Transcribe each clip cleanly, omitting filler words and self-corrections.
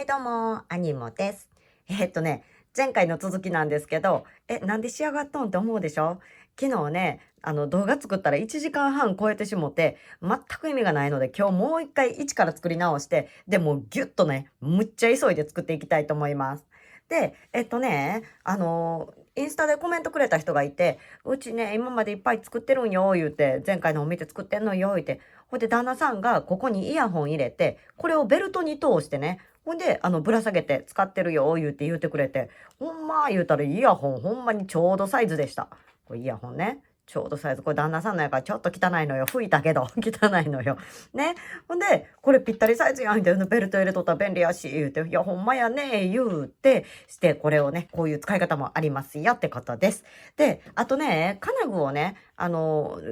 はいどうも、アニモです。前回の続きなんですけど、なんで仕上がっとんって思うでしょ？昨日ね、動画作ったら1時間半超えてしもて、全く意味がないので、今日もう一回一から作り直して、で、もうギュッとね、むっちゃ急いで作っていきたいと思います。で、インスタでコメントくれた人がいて、うちね、今までいっぱい作ってるんよ、言うて、前回のを見て作ってんのよ、言うて、ほいで旦那さんがここにイヤホン入れて、これをベルトに通してね、ほんで、ぶら下げて使ってるよ、言うてくれて、ほんま言うたらイヤホンほんまにちょうどサイズでした。これイヤホンね。ちょうどサイズ。これ旦那さんのやからちょっと汚いのよ。拭いたけど、汚いのよ。ね。ほんで、これぴったりサイズやん、みたいな。ベルト入れとったら便利やし、言うて、いや、ほんまやね、言うて、して、これをね、こういう使い方もありますよってことです。で、あとね、金具をね、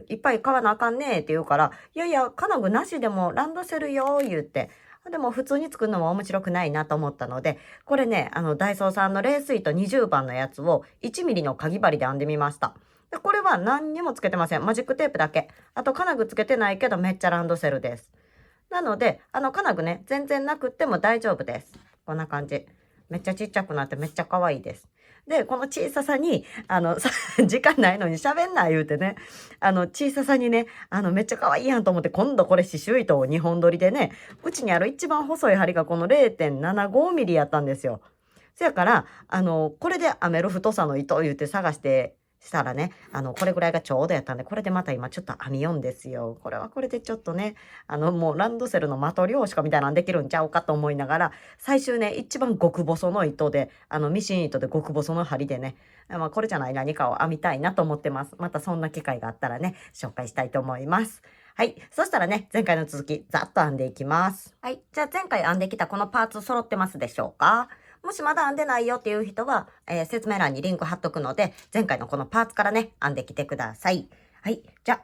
いっぱい買わなあかんねって言うから、いやいや、金具なしでもランドセルよ、言うて、でも普通に作るのも面白くないなと思ったので、これね、ダイソーさんのレース糸20番のやつを1ミリのかぎ針で編んでみました。で、これは何にもつけてません。マジックテープだけ。あと金具つけてないけどめっちゃランドセルです。なので、金具ね、全然なくっても大丈夫です。こんな感じ。めっちゃちっちゃくなってめっちゃ可愛いです。で、この小ささに、時間ないのに喋んな言うてね、小ささにね、めっちゃ可愛いやんと思って、今度これ刺繍糸を2本取りでね、うちにある一番細い針がこの0.75ミリやったんですよ。そやから、これで編める太さの糸を言うて探してしたらね、これぐらいがちょうどやったんで、これでまた今ちょっと編みよんですよ。これはこれでちょっとね、もうランドセルの的漁師かみたいなんできるんちゃうかと思いながら、最終ね、一番極細の糸で、ミシン糸で極細の針でね、まあ、これじゃない何かを編みたいなと思ってます。またそんな機会があったらね、紹介したいと思います。はい。そしたらね、前回の続き、ざっと編んでいきます。はい。じゃあ前回編んできたこのパーツ揃ってますでしょうか？もしまだ編んでないよっていう人は、説明欄にリンク貼っとくので、前回のこのパーツからね、編んできてください。はい。じゃ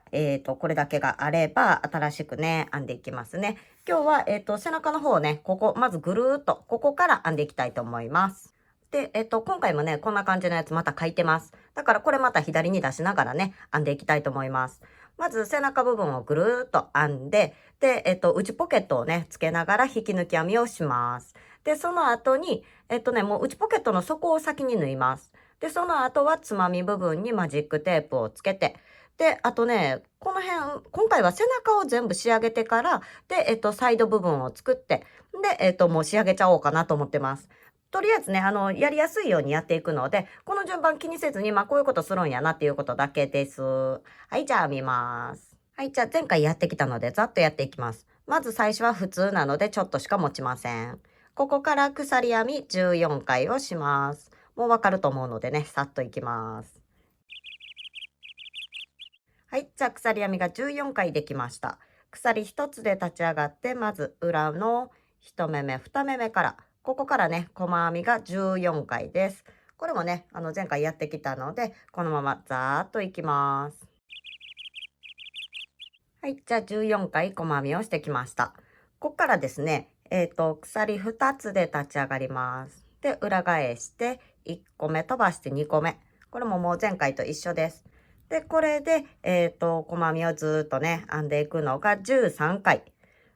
あ、これだけがあれば、新しくね、編んでいきますね。今日は、背中の方をね、ここ、まずぐるーっと、ここから編んでいきたいと思います。で、今回もね、こんな感じのやつまた書いてます。だからこれまた左に出しながらね、編んでいきたいと思います。まず背中部分をぐるーっと編んで、で、内ポケットをね、つけながら引き抜き編みをします。で、その後に、もう内ポケットの底を先に縫います。で、その後はつまみ部分にマジックテープをつけて、で、あとね、この辺、今回は背中を全部仕上げてから、で、サイド部分を作って、で、もう仕上げちゃおうかなと思ってます。とりあえずね、やりやすいようにやっていくので、この順番気にせずに、まあ、こういうことするんやなっていうことだけです。はい、じゃあ見ます。はい、じゃあ前回やってきたので、ざっとやっていきます。まず最初は普通なので、ちょっとしか持ちません。ここから鎖編み14回をします。もうわかると思うのでね、さっといきます。はい、じゃあ鎖編みが14回できました。鎖1つで立ち上がって、まず裏の1目目、2目目から、ここからね、細編みが14回です。これもね、前回やってきたので、このままざーっといきます。はい、じゃあ14回細編みをしてきました。ここからですね、鎖2つで立ち上がります。で、裏返して1個目飛ばして2個目。これももう前回と一緒です。で、これで、細編みをずーっとね、編んでいくのが13回。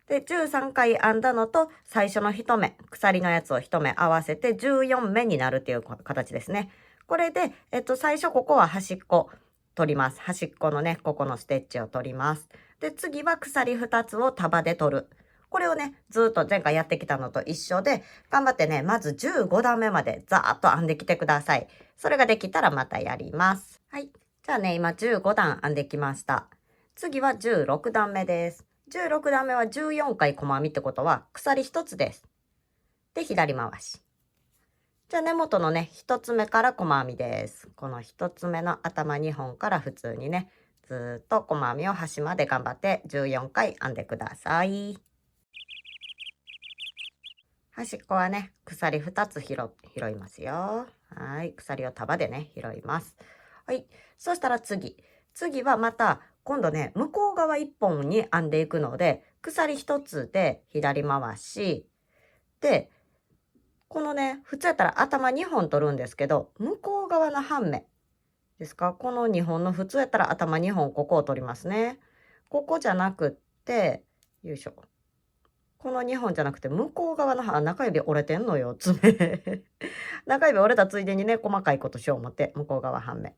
で、13回編んだのと、最初の1目、鎖のやつを1目合わせて14目になるっていう形ですね。これで、最初ここは端っこ取ります。端っこのね、ここのステッチを取ります。で、次は鎖2つを束で取る。これをね、ずっと前回やってきたのと一緒で、頑張ってね、まず15段目までざーっと編んできてください。それができたらまたやります。はい。じゃあね、今15段編んできました。次は16段目です。16段目は14回細編みってことは鎖1つです。で、左回し。じゃあ根元のね、1つ目から細編みです。この1つ目の頭2本から普通にね、ずーっと細編みを端まで頑張って14回編んでください。端っこはね、鎖2つ拾いますよ。はい。鎖を束でね、拾います。はい。そしたら次。次はまた、今度ね、向こう側1本に編んでいくので、鎖1つで左回し。で、このね、普通やったら頭2本取るんですけど、向こう側の半目ですか、この2本の普通やったら頭2本ここを取りますね。ここじゃなくって、よいしょ。この2本じゃなくて向こう側の中指折れてんのよ、爪。中指折れたついでにね、細かいことしよう思って、向こう側半目。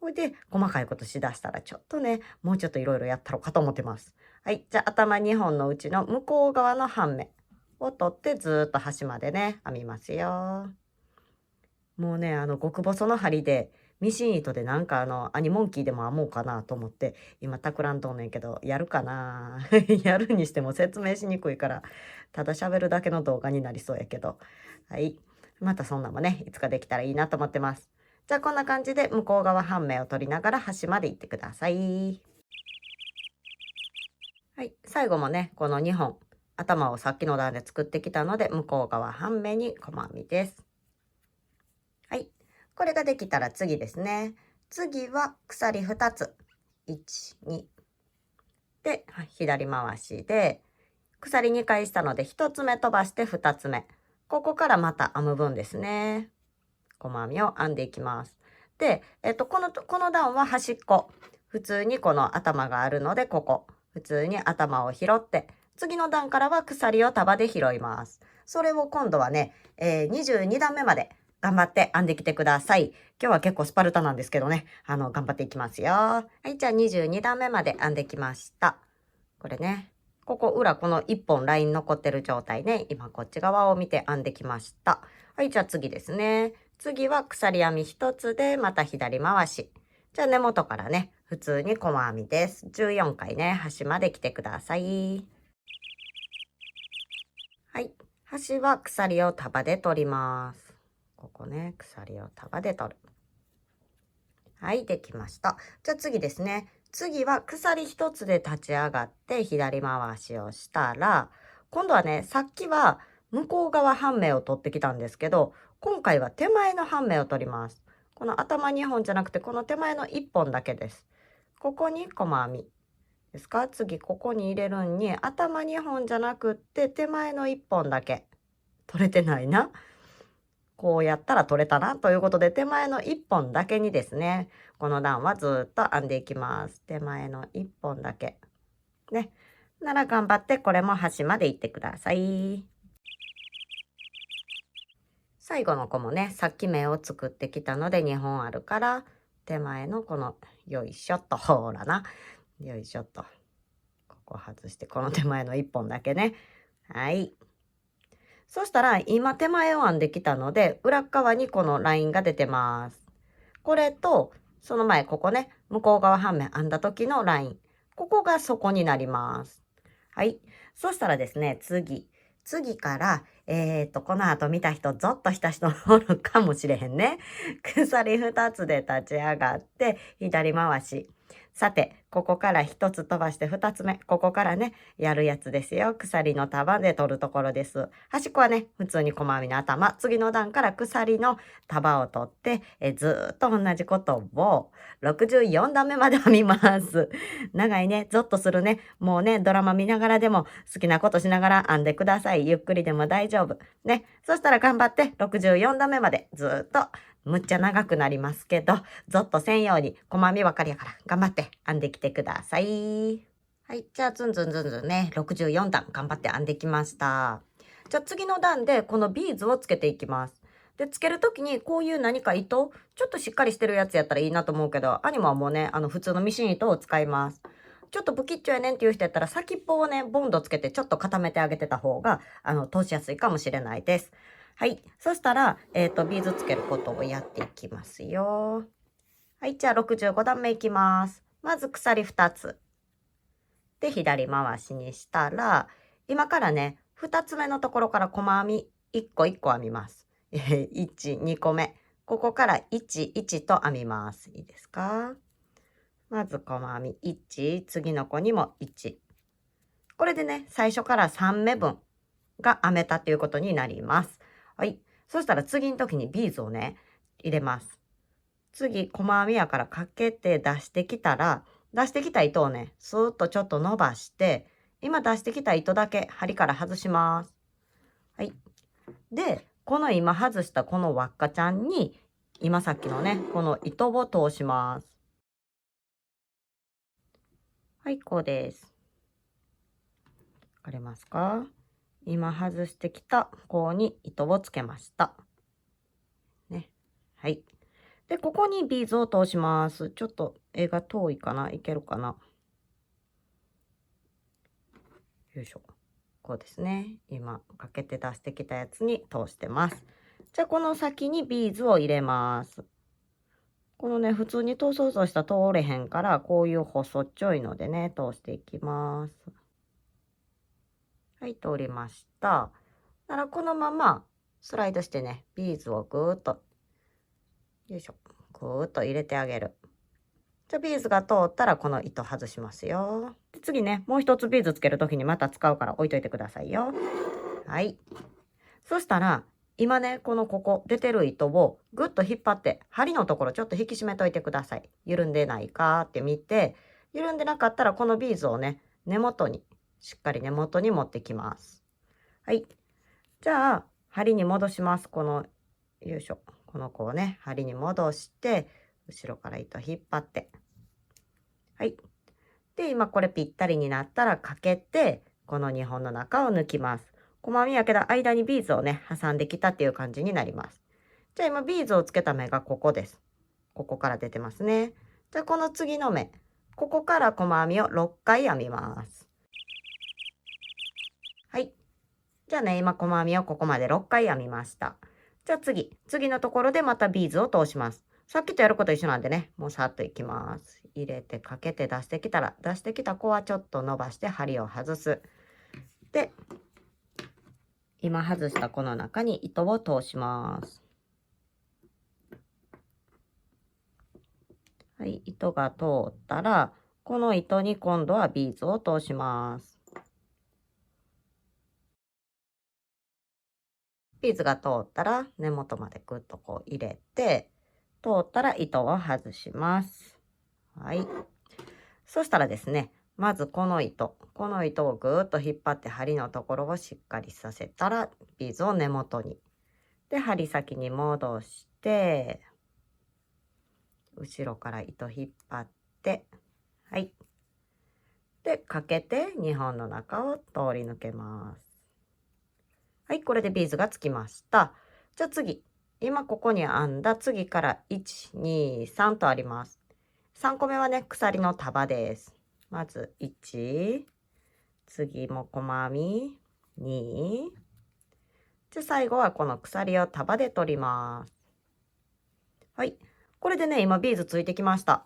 ほいで、細かいことしだしたら、ちょっとね、もうちょっといろいろやったろうかと思ってます。はい。じゃあ、頭2本のうちの向こう側の半目を取って、ずーっと端までね、編みますよ。もうね、極細の針で、ミシン糸でなんかアニモンキーでも編もうかなと思って、今企んどんねんけど、やるかなやるにしても説明しにくいから、ただ喋るだけの動画になりそうやけど。はい。またそんなんもね、いつかできたらいいなと思ってます。じゃあこんな感じで向こう側半目を取りながら端まで行ってください。はい。最後もね、この2本、頭をさっきの段で作ってきたので、向こう側半目に細編みです。はい。これができたら次ですね。次は鎖2つ。1、2。で、左回しで、鎖2回したので1つ目飛ばして2つ目。ここからまた編む分ですね。細編みを編んでいきます。で、この段は端っこ。普通にこの頭があるので、ここ。普通に頭を拾って、次の段からは鎖を束で拾います。それを今度はね、22段目まで頑張って編んできてください。今日は結構スパルタなんですけどね、頑張っていきますよ。はい、じゃあ22段目まで編んできました。これね、ここ裏、この1本ライン残ってる状態ね、今こっち側を見て編んできました。はい、じゃあ次ですね。次は鎖編み1つでまた左回し。じゃあ根元からね、普通に細編みです。14回ね、端まで来てください。はい、端は鎖を束で取ります。ここね、鎖を束で取る。はい、できました。じゃあ次ですね。次は鎖一つで立ち上がって左回しをしたら、今度はね、さっきは向こう側半目を取ってきたんですけど、今回は手前の半目を取ります。この頭2本じゃなくて、この手前の1本だけです。ここに細編みですか？次ここに入れるんに、頭2本じゃなくって手前の1本だけ。取れてないな。こうやったら取れたなということで、手前の1本だけにですね、この段はずっと編んでいきます。手前の1本だけ。ね。なら頑張ってこれも端まで行ってください。最後の子もね、さっき目を作ってきたので2本あるから、手前のこの、よいしょっと、ほらな。よいしょっと。ここ外して、この手前の1本だけね。はい。そしたら今手前を編んできたので、裏側にこのラインが出てます。これと、その前ここね、向こう側半面編んだ時のライン。ここが底になります。はい。そしたらですね、次から、この後見た人、ゾッとした人おるかもしれへんね。鎖2つで立ち上がって、左回し。さて、ここから1つ飛ばして2つ目。ここからね、やるやつですよ。鎖の束で取るところです。端っこはね、普通に細編みの頭。次の段から鎖の束を取って、ずーっと同じことを64段目まで編みます。長いね、ゾッとするね。もうね、ドラマ見ながらでも好きなことしながら編んでください。ゆっくりでも大丈夫。ね。そしたら頑張って64段目までずーっとむっちゃ長くなりますけど、ゾッとせんように細編みばかりやから頑張って編んできてください。はい。じゃあ、ずんずんずんずんね、64段頑張って編んできました。じゃあ次の段でこのビーズをつけていきます。で、つけるときにこういう何か糸、ちょっとしっかりしてるやつやったらいいなと思うけど、アニモはもうね、普通のミシン糸を使います。ちょっと不吉祥やねんっていう人やったら先っぽをね、ボンドつけてちょっと固めてあげてた方が、通しやすいかもしれないです。はい。そしたら、ビーズつけることをやっていきますよ。はい。じゃあ65段目いきます。まず鎖2つ。で、左回しにしたら、今からね、2つ目のところから細編み1個1個編みます。1、2個目。ここから1、1と編みます。いいですか？まず細編み1、次の子にも1。これでね、最初から3目分が編めたということになります。はい。そしたら次の時にビーズをね、入れます。次、細編みやからかけて出してきたら、出してきた糸をね、スーッとちょっと伸ばして、今出してきた糸だけ針から外します。はい。で、この今外したこの輪っかちゃんに、今さっきのね、この糸を通します。はい、こうです。わかりますか？今外してきた方に糸をつけました。ね。はい。で、ここにビーズを通します。ちょっと絵が遠いかな？いけるかな？よいしょ。こうですね。今、かけて出してきたやつに通してます。じゃあ、この先にビーズを入れます。このね、普通に通そうとしたら通れへんから、こういう細っちょいのでね、通していきます。はい、通りました。なら、このままスライドしてね、ビーズをぐーっと、よいしょ、ぐーっと入れてあげる。じゃあ、ビーズが通ったら、この糸外しますよ。で、次ね、もう一つビーズつけるときにまた使うから置いといてくださいよ。はい。そしたら、今ね、ここ出てる糸をぐっと引っ張って、針のところちょっと引き締めといてください。緩んでないかって見て、緩んでなかったらこのビーズをね、しっかり根元に持ってきます。はい。じゃあ、針に戻します。よいしょ。この子をね、針に戻して、後ろから糸引っ張って。はい。で、今これぴったりになったらかけて、この2本の中を抜きます。細編みやけど間にビーズをね、挟んできたっていう感じになります。じゃあ今ビーズをつけた目がここです。ここから出てますね。じゃあこの次の目、ここから細編みを6回編みます。はい。じゃあね、今細編みをここまで6回編みました。じゃあ次のところでまたビーズを通します。さっきとやること一緒なんでね、もうさっといきます。入れてかけて出してきたら、出してきた子はちょっと伸ばして針を外す。で、今外したこの中に糸を通します。はい、糸が通ったら、この糸に今度はビーズを通します。ビーズが通ったら根元までぐっとこう入れて、通ったら糸を外します。はい。そしたらですね、まずこの糸をぐーっと引っ張って針のところをしっかりさせたら、ビーズを根元に。で、針先に戻して、後ろから糸引っ張って、はい。で、かけて2本の中を通り抜けます。はい、これでビーズがつきました。じゃあ次、今ここに編んだ次から1、2、3とあります。3個目はね、鎖の束です。まず1、次も細編み、2、じゃあ最後はこの鎖を束で取ります。はい。これでね、今ビーズついてきました。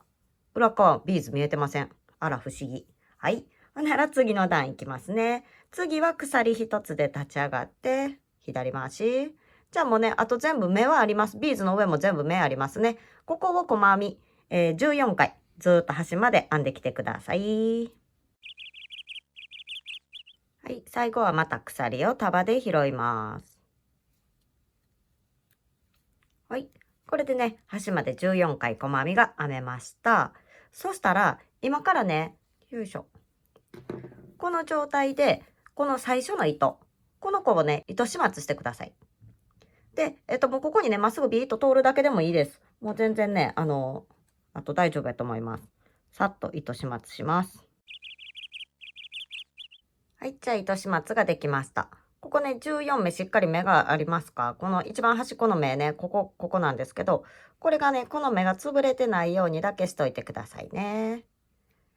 裏側ビーズ見えてません。あら、不思議。はい。ほんなら次の段いきますね。次は鎖一つで立ち上がって、左回し。じゃあもうね、あと全部目はあります。ビーズの上も全部目ありますね。ここを細編み、14回、ずーっと端まで編んできてください。はい。最後はまた鎖を束で拾います。はい。これでね、端まで14回細編みが編めました。そしたら、今からね、よいしょ。この状態で、この最初の糸、この子をね、糸始末してください。で、もうここにね、まっすぐビーッと通るだけでもいいです。もう全然ね、あと大丈夫やと思います。さっと糸始末します。はい、じゃあ糸始末ができました。ここね、14目しっかり目がありますか？この一番端っこの目ね、ここなんですけど、これがね、この目が潰れてないようにだけしといてくださいね。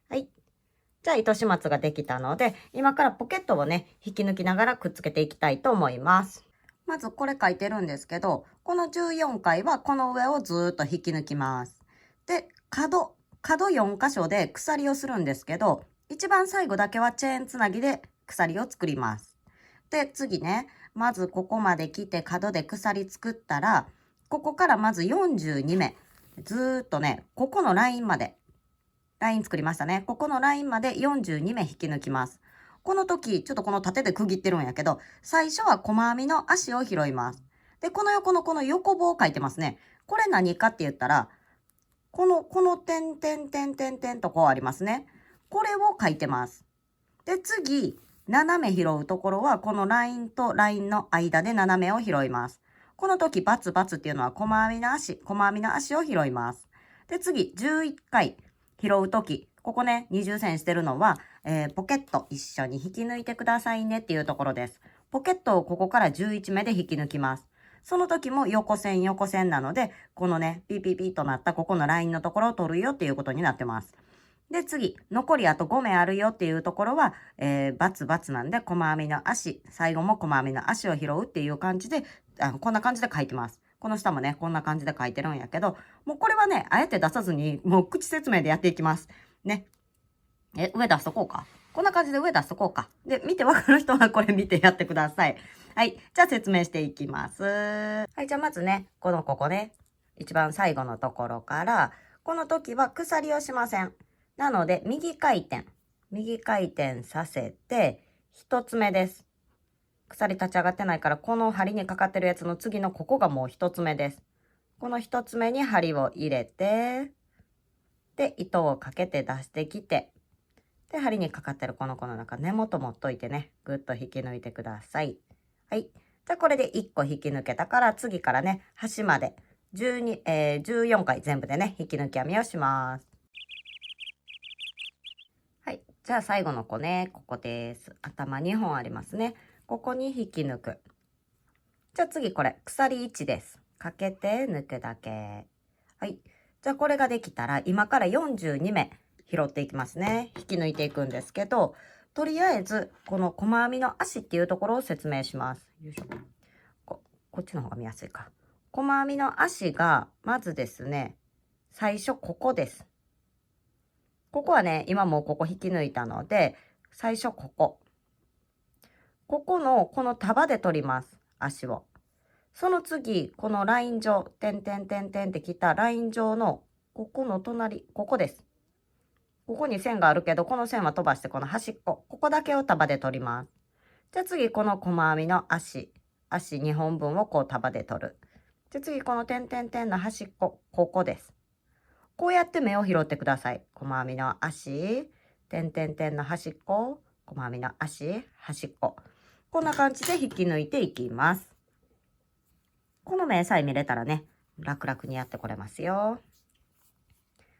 はい。じゃあ糸始末ができたので、今からポケットをね、引き抜きながらくっつけていきたいと思います。まずこれ書いてるんですけど、この14回はこの上をずーっと引き抜きます。で、角4箇所で鎖をするんですけど、一番最後だけはチェーンつなぎで鎖を作ります。で、次ね、まずここまで来て角で鎖作ったら、ここからまず42目、ずーっとね、ここのラインまで、ライン作りましたね。ここのラインまで42目引き抜きます。この時、ちょっとこの縦で区切ってるんやけど、最初は細編みの足を拾います。で、この横のこの横棒を書いてますね。これ何かって言ったら、この点点点点点とこうありますね。これを書いてます。で、次、斜め拾うところは、このラインとラインの間で斜めを拾います。この時、バツバツっていうのは細編みの足を拾います。で、次、11回拾う時、ここね、二重線してるのは、ポケット一緒に引き抜いてくださいねっていうところです。ポケットをここから11目で引き抜きます。その時も横線なので、このね、ピーピーピーとなったここのラインのところを取るよっていうことになってます。で、次、残りあと5目あるよっていうところは、バツバツなんで、細編みの足、最後も細編みの足を拾うっていう感じで、こんな感じで書いてます。この下もね、こんな感じで書いてるんやけど、もうこれはね、あえて出さずに、もう口説明でやっていきます。ね。上出しとこうか。こんな感じで上出しとこうか。で、見てわかる人はこれ見てやってください。はい。じゃあ説明していきます。はい。じゃあまずね、ここね、一番最後のところから、この時は鎖をしません。なので、右回転させて、一つ目です。鎖立ち上がってないから、この針にかかってるやつの次のここがもう一つ目です。この一つ目に針を入れて、で、糸をかけて出してきて、で、針にかかってるこの子の中、根元持っといてね、ぐっと引き抜いてください。はい。じゃあこれで1個引き抜けたから、次からね、端まで14回全部でね、引き抜き編みをします。はい。じゃあ最後の子ね、ここです。頭2本ありますね。ここに引き抜く。じゃあ次これ、鎖1です。かけて抜くだけ。はい。じゃあこれができたら、今から42目拾っていきますね。引き抜いていくんですけど、とりあえず、この細編みの足っていうところを説明します。よいしょ。こっちの方が見やすいか。細編みの足が、まずですね、最初ここです。ここはね、今もうここ引き抜いたので、最初ここ。ここの、この束で取ります。足を。その次、このライン上、点点点点ってきたライン上の、ここの隣、ここです。ここに線があるけど、この線は飛ばして、この端っこ、ここだけを束で取ります。じゃあ次、この細編みの足2本分をこう束で取る。じゃあ次、この点点点の端っこ、ここです。こうやって目を拾ってください。細編みの足、点点点の端っこ、細編みの足、端っこ。こんな感じで引き抜いていきます。この目さえ見れたらね、楽々にやってこれますよ。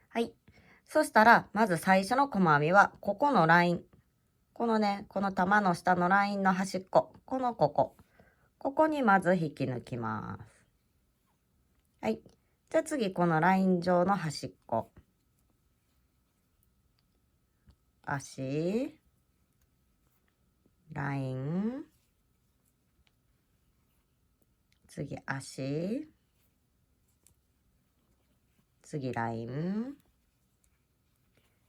はい。そしたら、まず最初の細編みは、ここのライン。このね、この玉の下のラインの端っこ。ここ。ここにまず引き抜きます。はい。じゃあ次、このライン上の端っこ。足。ライン。次、足。次、ライン。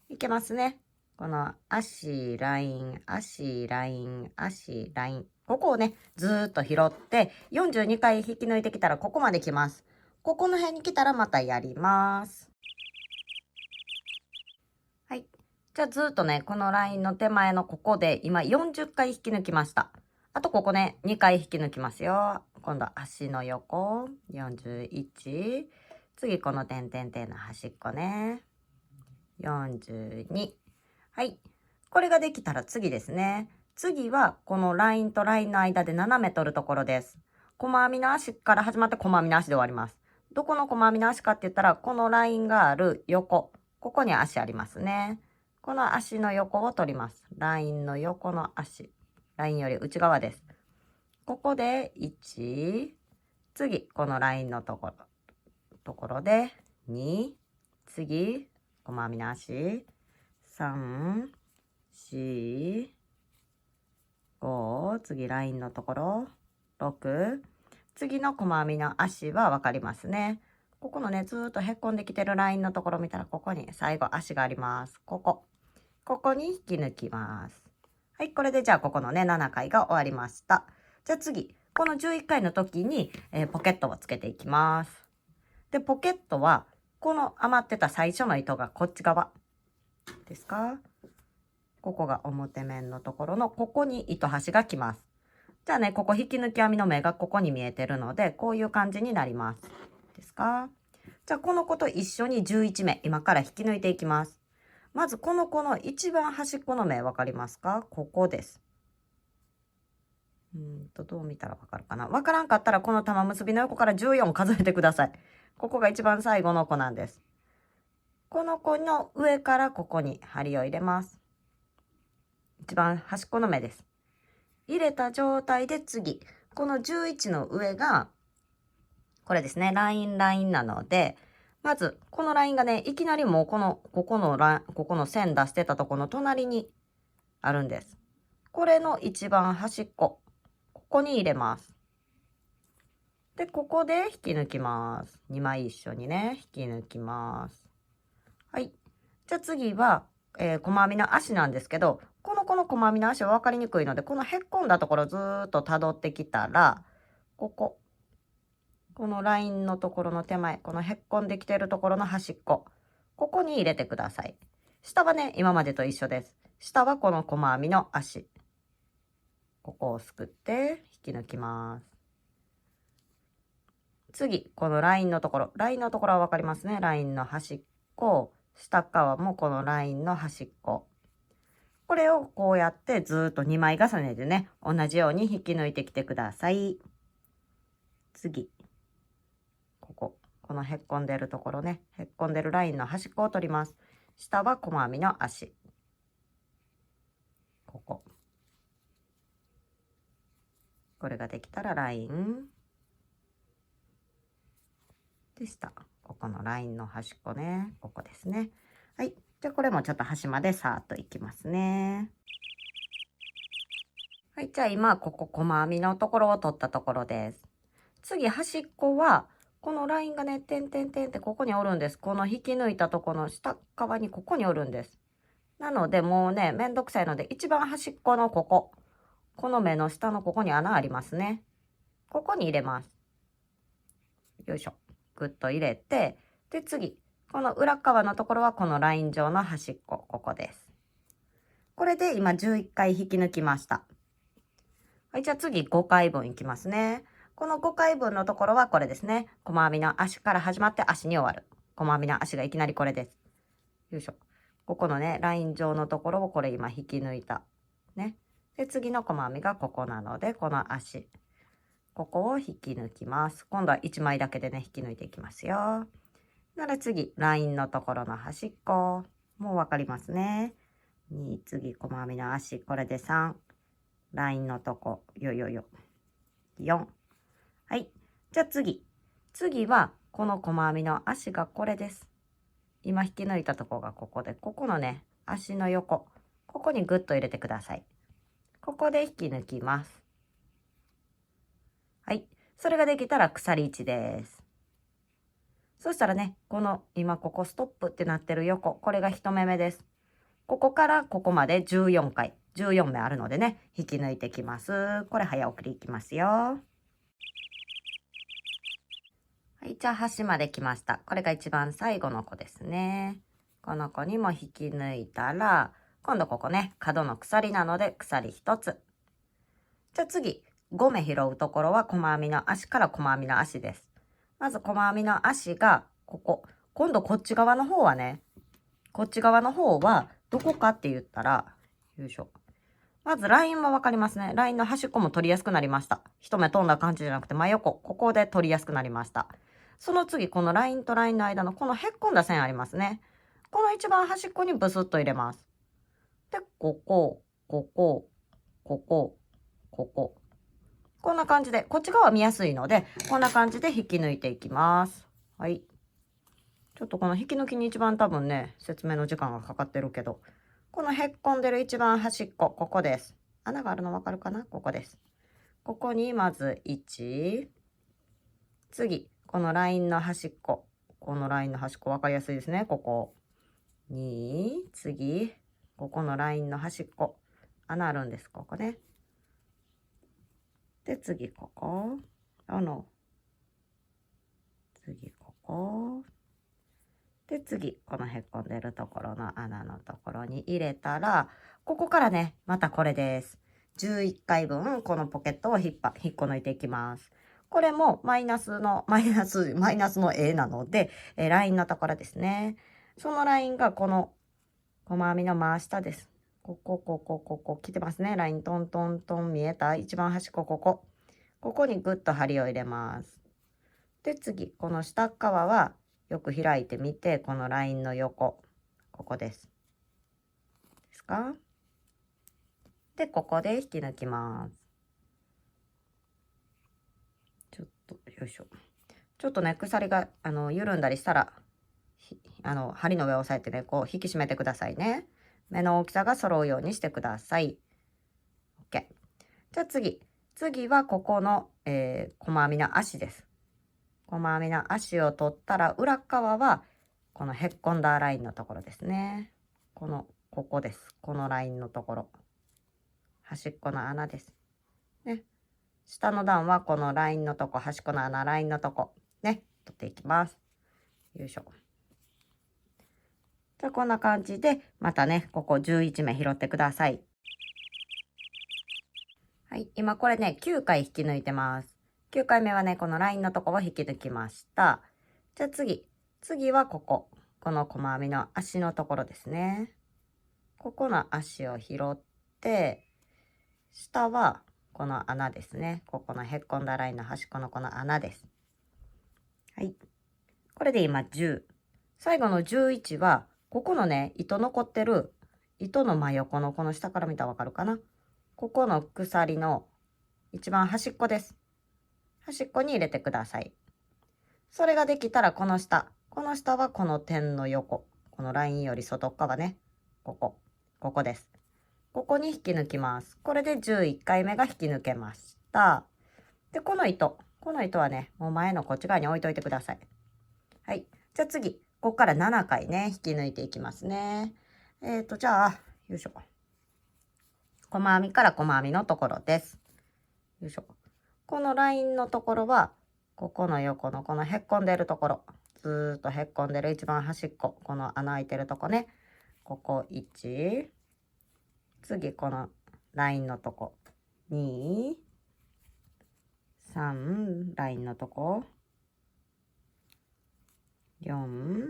いけますね。この足、ライン、足、ライン、足、ライン。ここをね、ずーっと拾って、42回引き抜いてきたらここまで来ます。ここの辺に来たらまたやります。はい。じゃあずーっとね、このラインの手前のここで今40回引き抜きました。あとここね、2回引き抜きますよ。今度足の横、41。次この点々点の端っこね。42。はい。これができたら次ですね。次はこのラインとラインの間で斜め取るところです。細編みの足から始まって細編みの足で終わります。どこの細編みの足かって言ったら、このラインがある横。ここに足ありますね。この足の横を取ります。ラインの横の足。ラインより内側です。ここで1。次、このラインのところで2。次、細編みの足。3、4、5、次ラインのところ、6、次の細編みの足は分かりますね。ここのね、ずーっとへっこんできてるラインのところ見たら、ここに最後足があります。ここに引き抜きます。はい、これでじゃあここのね、7回が終わりました。じゃあ次、この11回の時に、ポケットをつけていきます。で、ポケットは、この余ってた最初の糸がこっち側。ですか？ここが表面のところのここに糸端が来ます。じゃあね、ここ引き抜き編みの目がここに見えてるので、こういう感じになります。ですか？じゃあこの子と一緒に11目、今から引き抜いていきます。まずこの子の一番端っこの目分かりますか？ここです。どう見たらわかるかな？わからんかったらこの玉結びの横から14数えてください。ここが一番最後の子なんです。この子の上からここに針を入れます。一番端っこの目です。入れた状態で次、この11の上が、これですね、ラインなので、まず、このラインがね、いきなりもうここの線出してたところの隣にあるんです。これの一番端っこ、ここに入れます。で、ここで引き抜きます。2枚一緒にね、引き抜きます。はい。じゃあ次は、細編みの足なんですけど、この細編みの足は分かりにくいので、このへっこんだところずーっと辿ってきたら、このラインのところの手前、このへっこんできてるところの端っこ、ここに入れてください。下はね、今までと一緒です。下はこの細編みの足。ここをすくって引き抜きます。次、このラインのところ。ラインのところは分かりますね。ラインの端っこ。下側もこのラインの端っこ。これをこうやってずーっと2枚重ねでね、同じように引き抜いてきてください。次。このへっこんでるところね。へっこんでるラインの端っこを取ります。下は細編みの足。これができたらライン。でした。ここのラインの端っこね。ここですね。はい。じゃあこれもちょっと端までさーっといきますね。はい。じゃあ今、ここ細編みのところを取ったところです。次、端っこは、このラインがね、点々点ってここにおるんです。この引き抜いたところの下側にここにおるんです。なので、もうね、めんどくさいので、一番端っこのこの目の下のここに穴ありますね。ここに入れます。よいしょ。ぐっと入れて、で、次、この裏側のところはこのライン上の端っこ、ここです。これで今11回引き抜きました。はい、じゃあ次5回分いきますね。この5回分のところはこれですね。細編みの足から始まって足に終わる。細編みの足がいきなりこれです。よいしょ。ここのね、ライン上のところをこれ今引き抜いた。ね。で、次の細編みがここなので、この足。ここを引き抜きます。今度は1枚だけでね、引き抜いていきますよ。なら次、ラインのところの端っこ。もうわかりますね。2、次、細編みの足。これで3。ラインのとこ。4。はい。じゃあ次。次は、この細編みの足がこれです。今引き抜いたとこがここで、ここのね、足の横。ここにグッと入れてください。ここで引き抜きます。はい。それができたら鎖1です。そしたらね、この今ここストップってなってる横、これが1目目です。ここからここまで14回、14目あるのでね、引き抜いてきます。これ早送りいきますよ。はい、じゃあ端まで来ました。これが一番最後の子ですね。この子にも引き抜いたら、今度ここね、角の鎖なので鎖1つ。じゃあ次、5目拾うところは細編みの足から細編みの足です。まず細編みの足がここ。今度こっち側の方はね、こっち側の方はどこかって言ったら、よいしょ。まずラインもわかりますね。ラインの端っこも取りやすくなりました。一目飛んだ感じじゃなくて真横。ここで取りやすくなりました。その次、このラインとラインの間のこのへっこんだ線ありますね。この一番端っこにブスッと入れます。で、ここ。こんな感じで、こっち側見やすいので、こんな感じで引き抜いていきます。はい。ちょっとこの引き抜きに一番多分ね、説明の時間がかかってるけど、このへっこんでる一番端っこ、ここです。穴があるのわかるかな？ここです。ここにまず1、次、このラインの端っこ、このラインの端っこわかりやすいですね、ここ。2、次、ここのラインの端っこ、穴あるんです、ここね。で、次、ここ。次、ここ。で、次、このへっこんでるところの穴のところに入れたら、ここからね、またこれです。11回分、このポケットを引っこ抜いていきます。これもマイナスの A なので、ラインのところですね。そのラインがこの細編みの真下です。ここ、来てますね。ライントントントン見えた一番端っこ、ここ。ここにグッと針を入れます。で、次、この下側はよく開いてみて、このラインの横、ここです。ですか？で、ここで引き抜きます。よいしょ。ちょっとね、鎖が緩んだりしたら、針の上を押さえてね、こう引き締めてくださいね。目の大きさが揃うようにしてください。OK。じゃあ次はここの、細編みの足です。細編みの足を取ったら、裏側はこのへっこんだラインのところですね。ここです。このラインのところ。端っこの穴です。ね。下の段はこのラインのとこ、端っこの穴、ラインのとこ。ね。取っていきます。よいしょ。じゃあこんな感じで、またね、ここ11目拾ってください。はい。今これね、9回引き抜いてます。9回目はね、このラインのとこを引き抜きました。じゃあ次はこの細編みの足のところですね。ここの足を拾って、下はこの穴ですね。ここのへっこんだラインの端っこのこの穴です。はい。これで今10。最後の11は、ここのね、糸残ってる、糸の真横のこの下から見たらわかるかな。ここの鎖の一番端っこです。端っこに入れてください。それができたらこの下はこの点の横。このラインより外側ね。ここです。ここに引き抜きます。これで11回目が引き抜けました。で、この糸はね、もう前のこっち側に置いといてください。はい。じゃあ次、ここから7回ね、引き抜いていきますね。じゃあ、よいしょ。細編みから細編みのところです。よいしょ。このラインのところは、ここの横のこのへっこんでるところ、ずーっとへっこんでる一番端っこ、この穴開いてるとこね。ここ1、次このラインのとこ、2、3、ラインのとこ、4、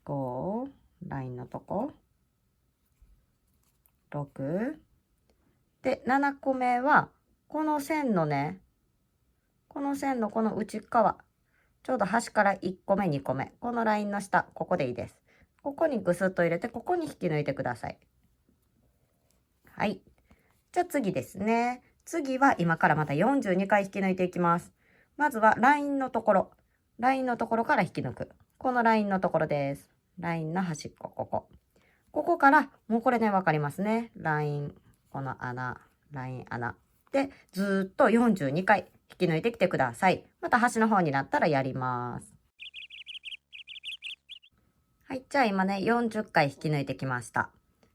5、ラインのとこ、6、で、7個目は、この線のね、この線のこの内側、ちょうど端から1個目、2個目、このラインの下、ここでいいです。ここにぐすっと入れて、ここに引き抜いてください。はい。じゃあ次ですね。次は今からまた42回引き抜いていきます。まずはラインのところから引き抜く。このラインのところです。ラインの端っこ、ここから、もうこれね、わかりますね。ライン、この穴、ライン、穴。で、ずーっと42回引き抜いてきてください。また端の方になったらやります。はい、じゃあ今ね、40回引き抜いてきました。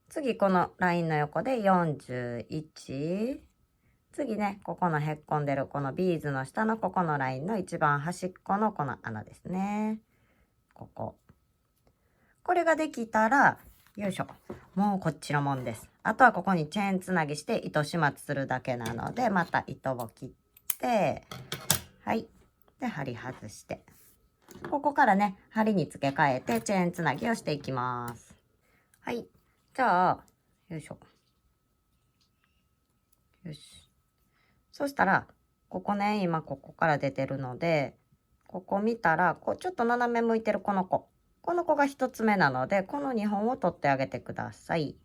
次、このラインの横で41。次ね、ここのへっこんでる、このビーズの下のここのラインの一番端っこのこの穴ですね。これができたら、よいしょ。もうこっちのもんです。あとはここにチェーンつなぎして糸始末するだけなので、また糸を切って、はい。で、針外して。ここからね、針に付け替えてチェーンつなぎをしていきます。はい。じゃあ、よいしょ。よし。そしたら、ここね、今ここから出てるので、ここ見たら、ちょっと斜め向いてるこの子が1つ目なので、この2本を取ってあげてください。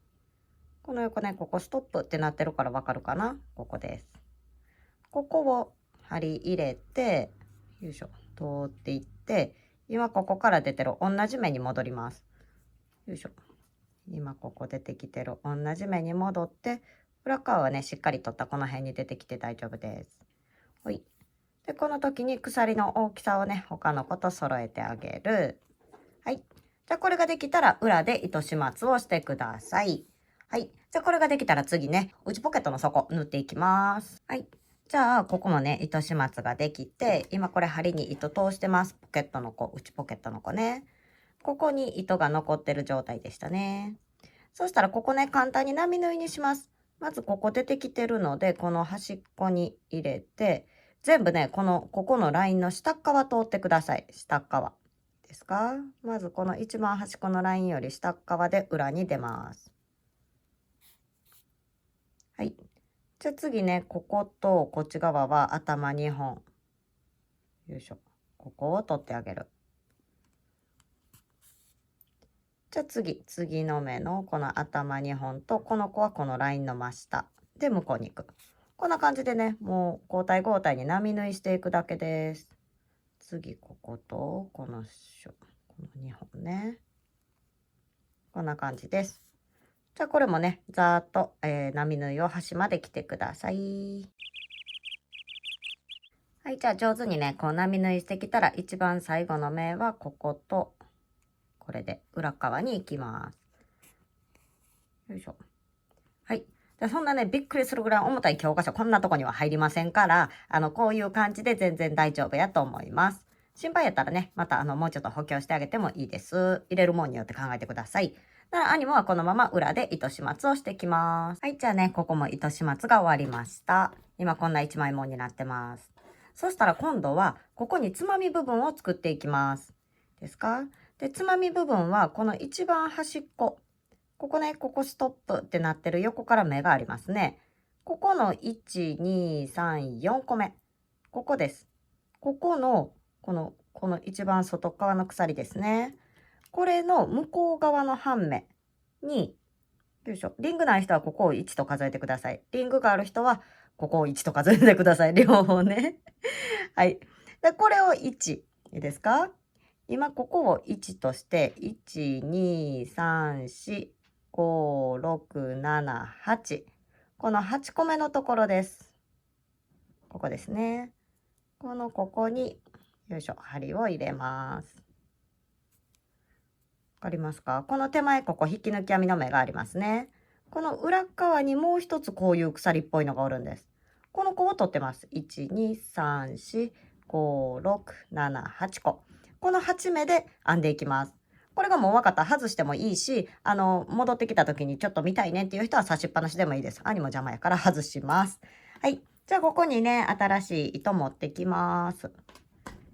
この横ね、ここストップってなってるからわかるかな？ここです。ここを針入れて、よいしょ、通っていって、今ここから出てる同じ目に戻ります。よいしょ。今ここ出てきてる同じ目に戻って、裏側はね、しっかり取ったこの辺に出てきて大丈夫です。ほい。で、この時に鎖の大きさをね、他の子と揃えてあげる。はい。じゃあこれができたら裏で糸始末をしてください。はい。じゃあこれができたら次ね、内ポケットの底縫っていきます。はい。じゃあここのね、糸始末ができて、今これ針に糸通してます。ポケットの子、内ポケットの子ね。ここに糸が残ってる状態でしたね。そしたらここね、簡単に並縫いにします。まずここ出てきてるので、この端っこに入れて、全部ね、ここのラインの下側通ってください。下側。ですか？まずこの一番端っこのラインより下側で裏に出ます。はい。じゃあ次ね、こことこっち側は頭2本。よいしょ。ここを取ってあげる。じゃあ次の目のこの頭2本と、この子はこのラインの真下で向こうに行く。こんな感じでね、もう交代交代に並縫いしていくだけです。次こことこの2本ね。こんな感じです。じゃあこれもね、ざーっと、並縫いを端まで来てください。はい、じゃあ上手にね、こう並縫いしてきたら一番最後の目はここと、これで裏側に行きます。よいしょ。はい。でそんなね、びっくりするぐらい重たい教科書、こんなとこには入りませんから、こういう感じで全然大丈夫やと思います。心配やったらね、またもうちょっと補強してあげてもいいです。入れるもんによって考えてください。なら、アニモはこのまま裏で糸始末をしてきます。はい、じゃあね、ここも糸始末が終わりました。今こんな一枚もんになってます。そしたら今度は、ここにつまみ部分を作っていきます。ですか？で、つまみ部分は、この一番端っこ。ここね、ここストップってなってる横から目がありますね。ここの1、2、3、4個目。ここです。ここの、この一番外側の鎖ですね。これの向こう側の半目に、よいしょ。リングない人はここを1と数えてください。リングがある人はここを1と数えてください。両方ね。はい。で、これを1。いいですか？今ここを1として、1、2、3、4、5、6、7、8。この8個目のところです。ここですね。ここに、よいしょ、針を入れます。わかりますか？この手前、ここ引き抜き編みの目がありますね。この裏側にもう一つこういう鎖っぽいのがおるんです。この子を取ってます。1、2、3、4、5、6、7、8個。この8目で編んでいきます。これがもう分かったら外してもいいし、戻ってきた時にちょっと見たいねっていう人は差しっぱなしでもいいです。兄も邪魔やから外します。はい。じゃあここにね、新しい糸持ってきます。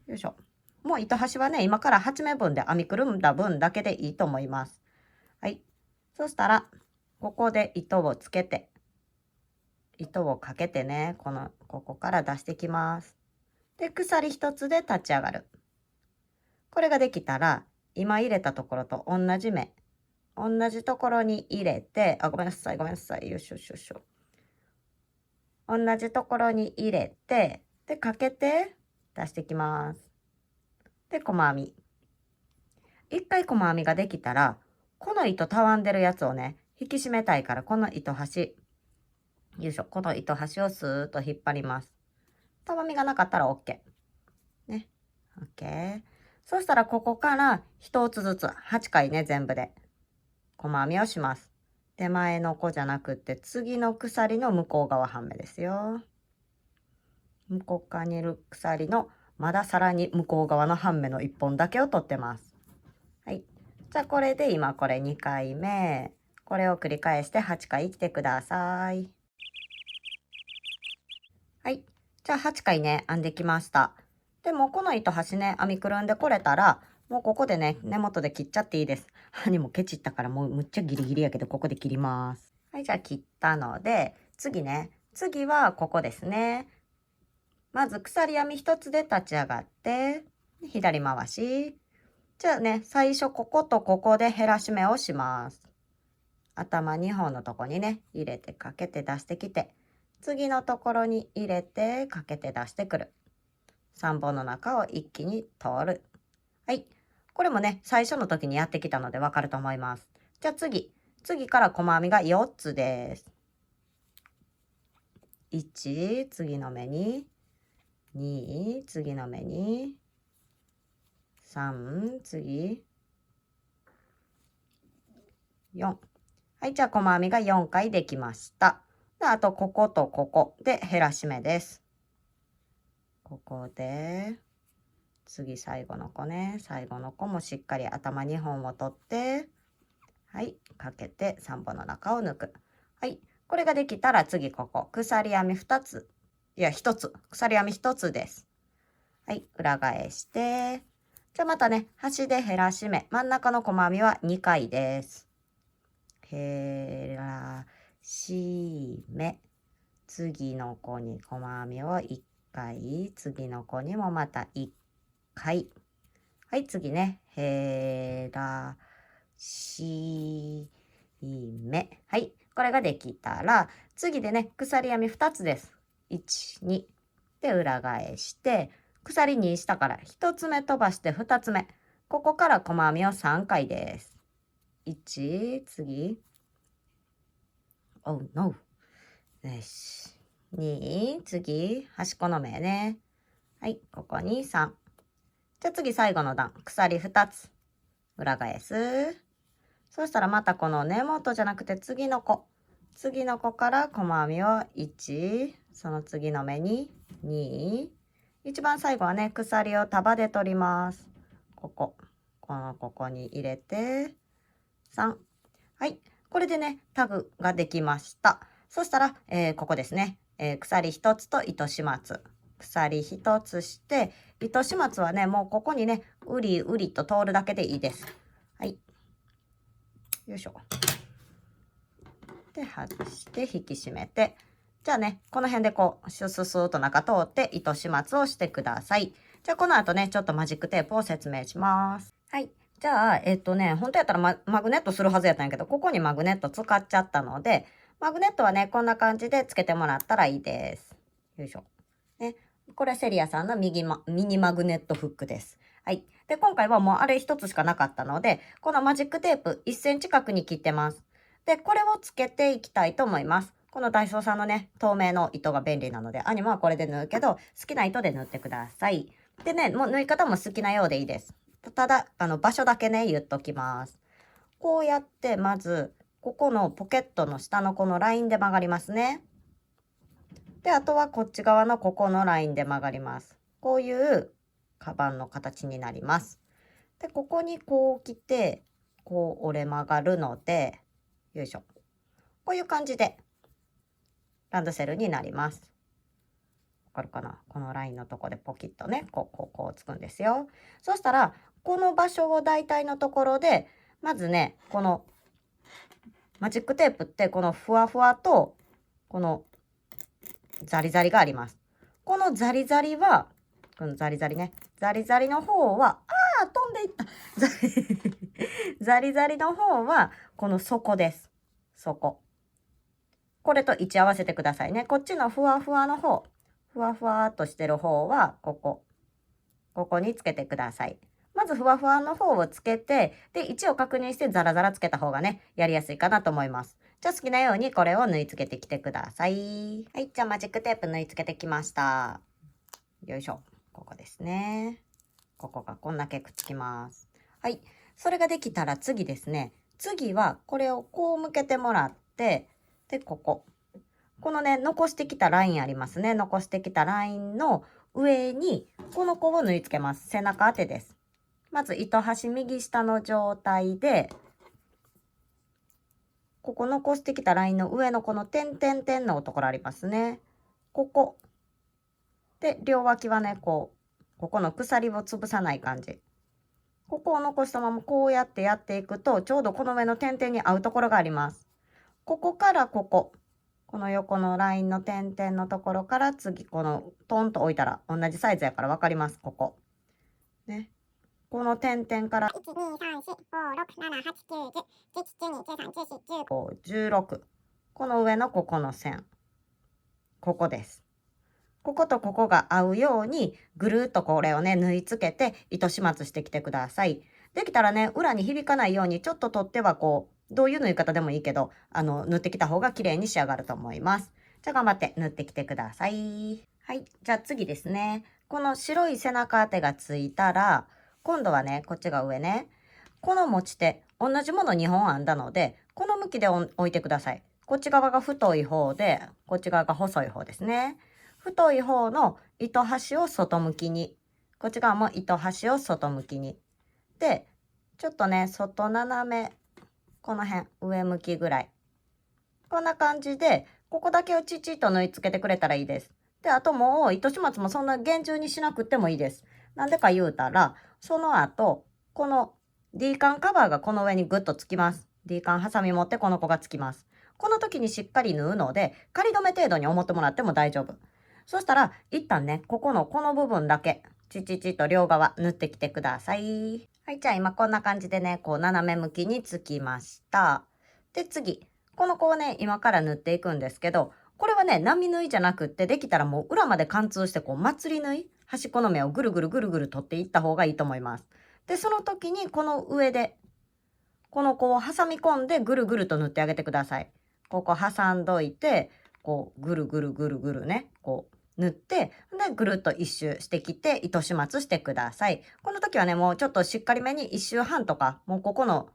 よいしょ。もう糸端はね、今から8目分で編みくるんだ分だけでいいと思います。はい。そしたら、ここで糸をつけて、糸をかけてね、ここから出してきます。で、鎖一つで立ち上がる。これができたら、今入れたところと同じ目、同じところに入れて、あ、ごめんなさい、ごめんなさい。よいしょよいしょよいしょ。同じところに入れて、で、かけて出してきます。で、細編み。一回細編みができたら、この糸たわんでるやつをね、引き締めたいから、この糸端、よいしょ、この糸端をスーッと引っ張ります。たわみがなかったら OK。ね。OK。そしたら、ここから1つずつ、8回ね、全部で、細編みをします。手前の子じゃなくって、次の鎖の向こう側半目ですよ。向こう側にいる鎖の、まださらに向こう側の半目の1本だけを取ってます。はい。じゃあこれで今これ2回目。これを繰り返して8回来てください。はい。じゃあ8回ね、編んできました。でもこの糸端ね、編みくるんでこれたら、もうここでね、根元で切っちゃっていいです。針もケチったからもうむっちゃギリギリやけど、ここで切ります。はい、じゃあ切ったので、次ね。次はここですね。まず鎖編み1つで立ち上がって、左回し。じゃあね、最初こことここで減らし目をします。頭2本のとこにね、入れてかけて出してきて、次のところに入れてかけて出してくる。3本の中を一気に通る。はい。これもね、最初の時にやってきたのでわかると思います。じゃあ次から細編みが4つです。1、次の目に、2、次の目に、3、次、4。はい、じゃあ細編みが4回できました。で、あとこことここで減らし目です。ここで、次最後の子ね。最後の子もしっかり頭2本を取って、はい、かけて3本の中を抜く。はい、これができたら次ここ。鎖編み2つ。いや、1つ。鎖編み1つです。はい、裏返して、じゃあまたね、端で減らし目。真ん中の細編みは2回です。減らし目。次の子に細編みを1回。次の子にもまた1回。はい、次ね。減らし目。はい、これができたら、次でね、鎖編み2つです。1、2。で、裏返して、鎖2下から1つ目飛ばして2つ目。ここから細編みを3回です。1、次。Oh no。よし。2、次、端っこの目ね。はい、ここに3。じゃあ次最後の段、鎖2つ。裏返す。そしたらまたこの根元じゃなくて次の子から細編みを1、その次の目に2、一番最後はね、鎖を束で取ります。ここに入れて3。はい、これでね、タグができました。そしたら、ここですね、鎖1つと糸始末。鎖1つして、糸始末はね、もうここにね、うりうりと通るだけでいいです。はい。よいしょ。で、外して引き締めて。じゃあね、この辺でこう、スーっと中通って糸始末をしてください。じゃあこの後ね、ちょっとマジックテープを説明します。はい。じゃあ、本当やったらマグネットするはずやったんやけど、ここにマグネット使っちゃったので、マグネットはね、こんな感じでつけてもらったらいいです。よいしょ。ね。これセリアさんのミニマグネットフックです。はい。で、今回はもうあれ一つしかなかったので、このマジックテープ1センチ角に切ってます。で、これをつけていきたいと思います。このダイソーさんのね、透明の糸が便利なので、アニメはこれで縫うけど、好きな糸で縫ってください。でね、もう縫い方も好きなようでいいです。ただ、場所だけね、言っときます。こうやって、まず、ここのポケットの下のこのラインで曲がりますね。で、あとはこっち側のここのラインで曲がります。こういうカバンの形になります。で、ここにこう来て、こう折れ曲がるので、よいしょ。こういう感じで、ランドセルになります。わかるかな？このラインのとこでポキッとね、こうつくんですよ。そしたら、この場所を大体のところで、まずね、このマジックテープってこのふわふわと、このザリザリがあります。このザリザリは、このザリザリね、ザリザリの方は、飛んでいった。ザリザリの方は、この底です。底。これと位置合わせてくださいね。こっちのふわふわの方、ふわふわっとしてる方は、ここにつけてください。まずふわふわの方をつけて、で、位置を確認してザラザラつけた方がね、やりやすいかなと思います。じゃあ好きなようにこれを縫い付けてきてください。はい、じゃあマジックテープ縫い付けてきました。よいしょ。ここですね。ここがこんだけくっつきます。はい。それができたら次ですね。次はこれをこう向けてもらって、で、このね、残してきたラインありますね。残してきたラインの上に、この子を縫い付けます。背中当てです。まず糸端右下の状態で、ここ残してきたラインの上のこの点々点のところありますね。ここ。で、両脇はね、ここの鎖を潰さない感じ。ここを残したままこうやってやっていくと、ちょうどこの上の点々に合うところがあります。ここからここ。この横のラインの点々のところから次、このトンと置いたら同じサイズやから分かります。ここ。ね。この点々から1、2、3、4、5、6、7、8、9、10、11、12、13、14、15、16。この上のここの線。ここです。こことここが合うようにぐるっとこれをね、縫い付けて糸始末してきてください。できたらね、裏に響かないようにちょっと取ってはこう、どういう縫い方でもいいけど、縫ってきた方が綺麗に仕上がると思います。じゃあ頑張って縫ってきてください。はい。じゃあ次ですね。この白い背中当てがついたら、今度はね、こっちが上ね。この持ち手、同じもの2本編んだので、この向きで置いてください。こっち側が太い方で、こっち側が細い方ですね。太い方の糸端を外向きに。こっち側も糸端を外向きに。で、ちょっとね、外斜め、この辺、上向きぐらい。こんな感じで、ここだけをチチッと縫い付けてくれたらいいです。で、あともう糸始末もそんな厳重にしなくてもいいです。なんでか言うたら、その後、この D カンカバーがこの上にグッとつきます。D カンハサミ持ってこの子がつきます。この時にしっかり縫うので、仮止め程度に思ってもらっても大丈夫。そしたら、一旦ね、この部分だけ、チチチと両側縫ってきてください。はい、じゃあ今こんな感じでね、こう斜め向きにつきました。で、次。この子をね、今から縫っていくんですけど、これはね、並縫いじゃなくって、できたらもう裏まで貫通してこう、まつり縫い、端っこの目をぐるぐるぐるぐる取っていった方がいいと思います。で、その時にこの上で、このこう挟み込んでぐるぐると縫ってあげてください。ここ挟んどいて、こうぐるぐるぐるぐるね、こう縫って、で、ぐるっと一周してきて糸始末してください。この時はね、もうちょっとしっかりめに一周半とか、もうここの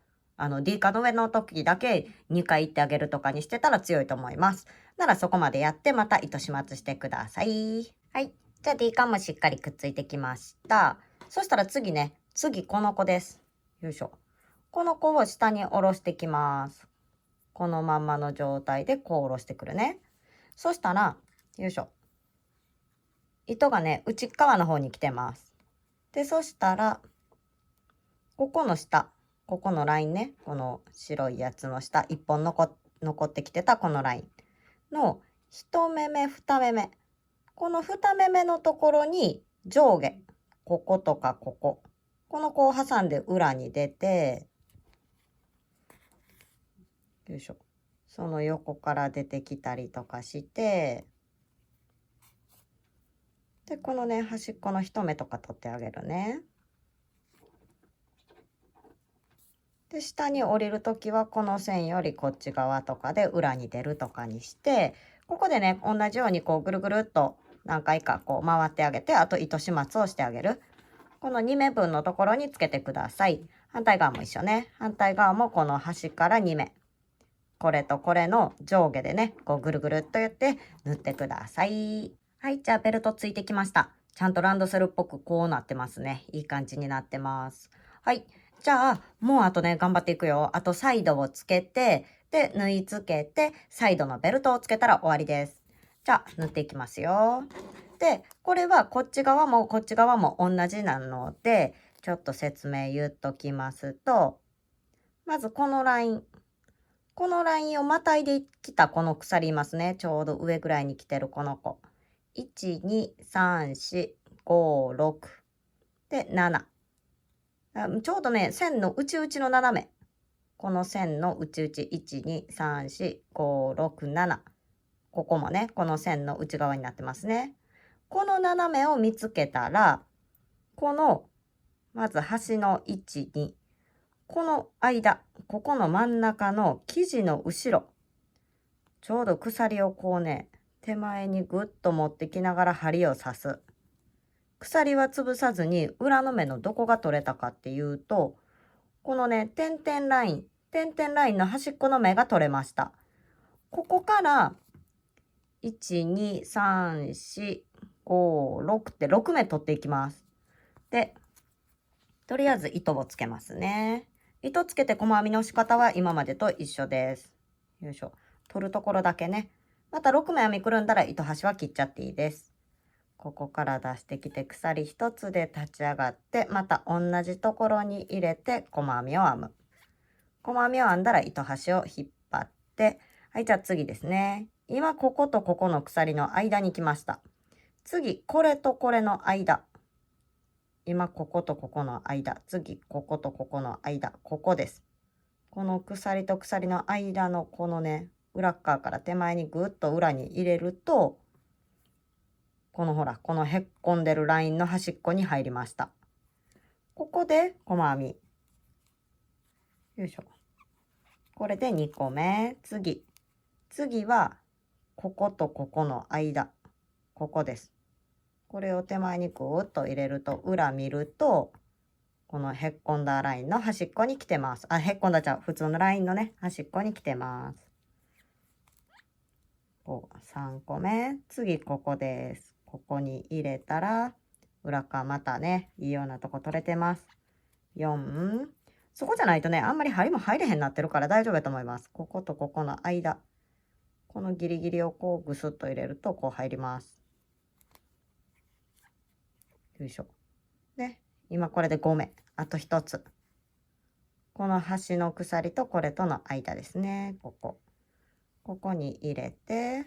D カの上の時だけ2回行ってあげるとかにしてたら強いと思います。ならそこまでやってまた糸始末してください。はい。じゃあ D カンもしっかりくっついてきました。そしたら次ね、次この子です。よいしょ。この子を下に下ろしてきます。このまんまの状態でこう下ろしてくるね。そしたら、よいしょ。糸がね、内側の方に来てます。で、そしたら、ここの下、ここのラインね、この白いやつの下、1本残ってきてたこのラインの1目目、2目目。この2目目のところに上下、こことかここ。この子を挟んで裏に出て、よいしょ。その横から出てきたりとかして、で、このね、端っこの一目とか取ってあげるね。で、下に降りるときは、この線よりこっち側とかで裏に出るとかにして、ここでね、同じようにこうぐるぐるっと何回かこう回ってあげて、あと糸始末をしてあげる。この2目分のところにつけてください。反対側も一緒ね。反対側もこの端から2目。これとこれの上下でね、こうぐるぐるっとやって縫ってください。はい、じゃあベルトついてきました。ちゃんとランドセルっぽくこうなってますね。いい感じになってます。はい、じゃあもうあとね、頑張っていくよ。あとサイドをつけて、で、縫い付けて、サイドのベルトをつけたら終わりです。じゃあ縫っていきますよ。で、これはこっち側もこっち側も同じなので、ちょっと説明言っときますと、まずこのライン。このラインをまたいできたこの鎖いますね。ちょうど上ぐらいに来てるこの子。1、2、3、4、5、6。で、7。ちょうどね、線の内々の斜め。この線の内々。1、2、3、4、5、6、7。ここもね、この線の内側になってますね。この斜めを見つけたら、この、まず端の1、2。この間、ここの真ん中の生地の後ろ、ちょうど鎖をこうね、手前にぐっと持ってきながら針を刺す。鎖は潰さずに裏の目のどこが取れたかっていうと、このね、点々ラインの端っこの目が取れました。ここから、1、2、3、4、5、6って6目取っていきます。で、とりあえず糸をつけますね。糸つけて細編みの仕方は今までと一緒です。よいしょ。取るところだけね。また6目編みくるんだら糸端は切っちゃっていいです。ここから出してきて鎖1つで立ち上がって、また同じところに入れて細編みを編む。細編みを編んだら糸端を引っ張って、はい、じゃあ次ですね。今こことここの鎖の間に来ました。次、これとこれの間。今こことここの間。次、こことここの間。ここです。この鎖と鎖の間のこのね、裏側から手前にぐっと裏に入れると、このほら、このへっこんでるラインの端っこに入りました。ここで細編み。よいしょ。これで2個目。次は、こことここの間。ここです。これを手前にぐーっと入れると、裏見ると、このへっこんだラインの端っこに来てます。あ、へっこんだちゃう。普通のラインのね、端っこに来てます。3個目。次、ここです。ここに入れたら、裏側またね、いいようなとこ取れてます。4。そこじゃないとね、あんまり針も入れへんなってるから大丈夫だと思います。こことここの間。このギリギリをこうぐすっと入れるとこう入ります。よいしょ。ね。今これで5目。あと1つ。この端の鎖とこれとの間ですね。ここに入れて、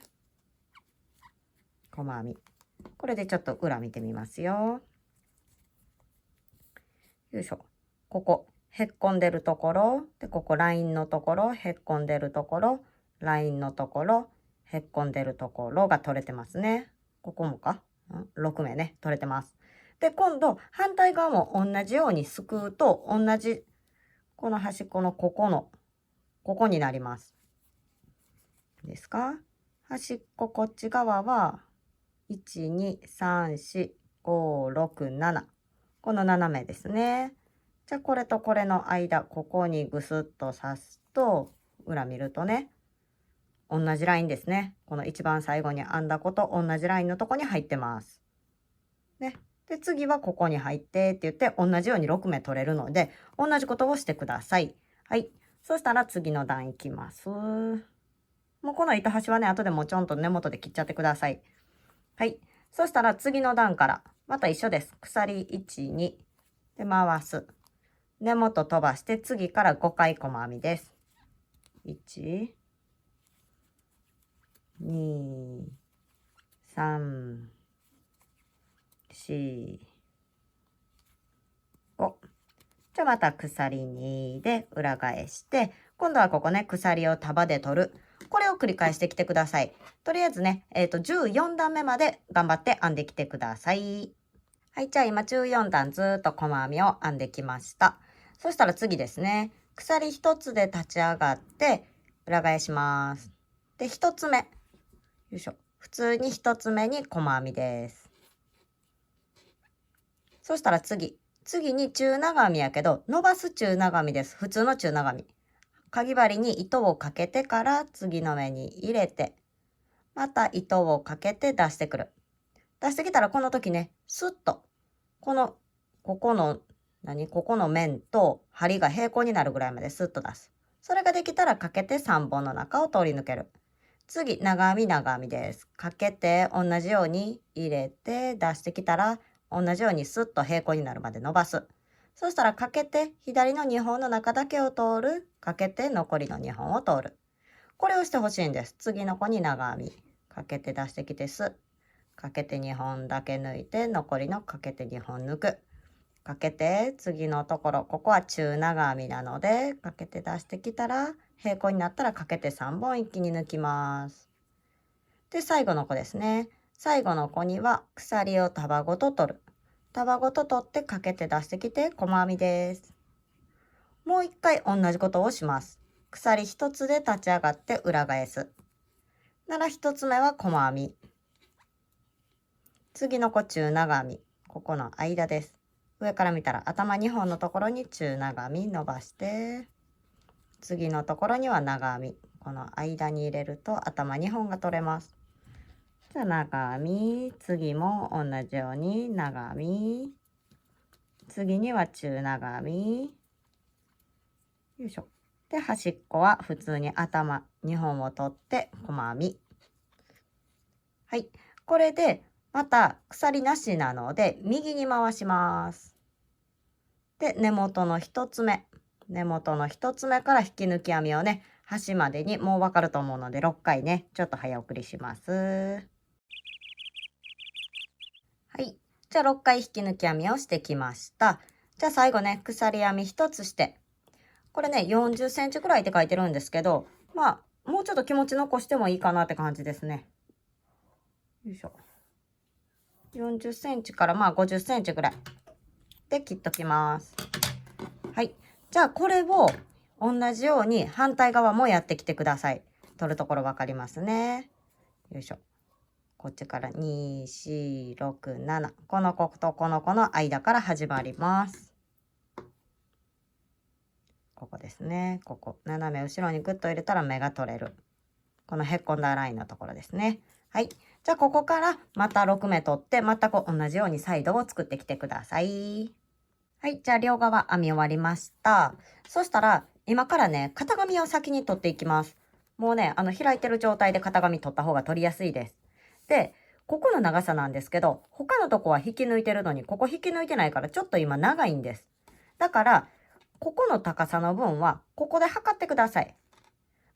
細編み。これでちょっと裏見てみますよ。よいしょ。ここ、へっこんでるところ。で、ここラインのところ、へっこんでるところ、ラインのところ、へっこんでるところが取れてますね。ここもか、6目ね、取れてます。で、今度、反対側も同じようにすくうと、同じ、この端っこのここになります。ですか？端っここっち側は、1、2、3、4、5、6、7。この斜めですね。じゃあ、これとこれの間、ここにぐすっと刺すと、裏見るとね、同じラインですね。この一番最後に編んだこと同じラインのとこに入ってます。ね。で、次はここに入ってって言って、同じように6目取れるので、同じことをしてください。はい。そしたら次の段いきます。もうこの糸端はね、後でもちょんと根元で切っちゃってください。はい。そしたら次の段から、また一緒です。鎖1、2で回す。根元飛ばして次から5回細編みです。1、2、3、4、5。じゃあまた鎖2で裏返して、今度はここね、鎖を束で取る。これを繰り返してきてください。とりあえずね、14段目まで頑張って編んできてください。はい、じゃあ今14段ずっと細編みを編んできました。そしたら次ですね、鎖1つで立ち上がって裏返します。で、1つ目。よいしょ。普通に1つ目に細編みです。そしたら次に中長編みやけど、伸ばす中長編みです。普通の中長編み。かぎ針に糸をかけてから次の目に入れて、また糸をかけて出してくる。出してきたらこの時ね、スッと、ここの面と針が平行になるぐらいまでスッと出す。それができたらかけて3本の中を通り抜ける。次、長編みです。かけて同じように入れて出してきたら、同じようにスッと平行になるまで伸ばす。そしたらかけて左の2本の中だけを通る。かけて残りの2本を通る。これをしてほしいんです。次の子に長編み。かけて出してきてす。かけて2本だけ抜いて残りのかけて2本抜く。かけて次のところ、ここは中長編みなので、かけて出してきたら平行になったらかけて3本一気に抜きます。で、最後の子ですね。最後の子には鎖を束ごと取る。束ごと取ってかけて出してきて細編みです。もう一回同じことをします。鎖一つで立ち上がって裏返す。なら一つ目は細編み。次の子中長編み。ここの間です。上から見たら頭2本のところに中長編み伸ばして、次のところには長編み。この間に入れると頭2本が取れます。じゃあ長編み、次も同じように長編み、次には中長編み、よいしょ。で、端っこは普通に頭2本を取って細編み。はい。これで、また鎖なしなので、右に回します。で、根元の1つ目から引き抜き編みをね、端までにもうわかると思うので、6回ね、ちょっと早送りします。はい。じゃあ6回引き抜き編みをしてきました。じゃあ最後ね、鎖編み1つして、これね、40センチくらいって書いてるんですけど、まあ、もうちょっと気持ち残してもいいかなって感じですね。よいしょ。40センチからまあ50センチぐらいで切っときます。はい。じゃあこれを同じように反対側もやってきてください。取るところ分かりますね。よいしょ。こっちから2、4、6、7。この子とこの子の間から始まります。ここですね。ここ。斜め後ろにグッと入れたら目が取れる。このへっこんだラインのところですね。はい。じゃあここからまた6目取って、全く同じようにサイドを作ってきてください。はい。じゃあ両側編み終わりました。そしたら今からね、型紙を先に取っていきます。もうね、開いてる状態で型紙取った方が取りやすいです。で、ここの長さなんですけど、他のとこは引き抜いてるのに、ここ引き抜いてないからちょっと今長いんです。だから、ここの高さの分は、ここで測ってください。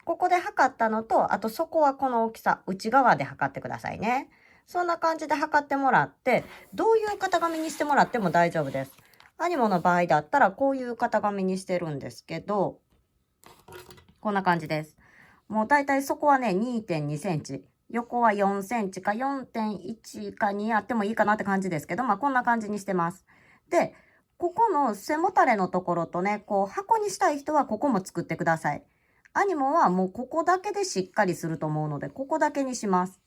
ここで測ったのと、あとそこはこの大きさ、内側で測ってくださいね。そんな感じで測ってもらって、どういう型紙にしてもらっても大丈夫です。アニモの場合だったらこういう型紙にしてるんですけど、こんな感じです。もうだいたいそこはね、2.2 センチ。横は4センチか 4.1 か2あってもいいかなって感じですけど、まあこんな感じにしてます。で、ここの背もたれのところとね、こう箱にしたい人はここも作ってください。アニモはもうここだけでしっかりすると思うので、ここだけにします。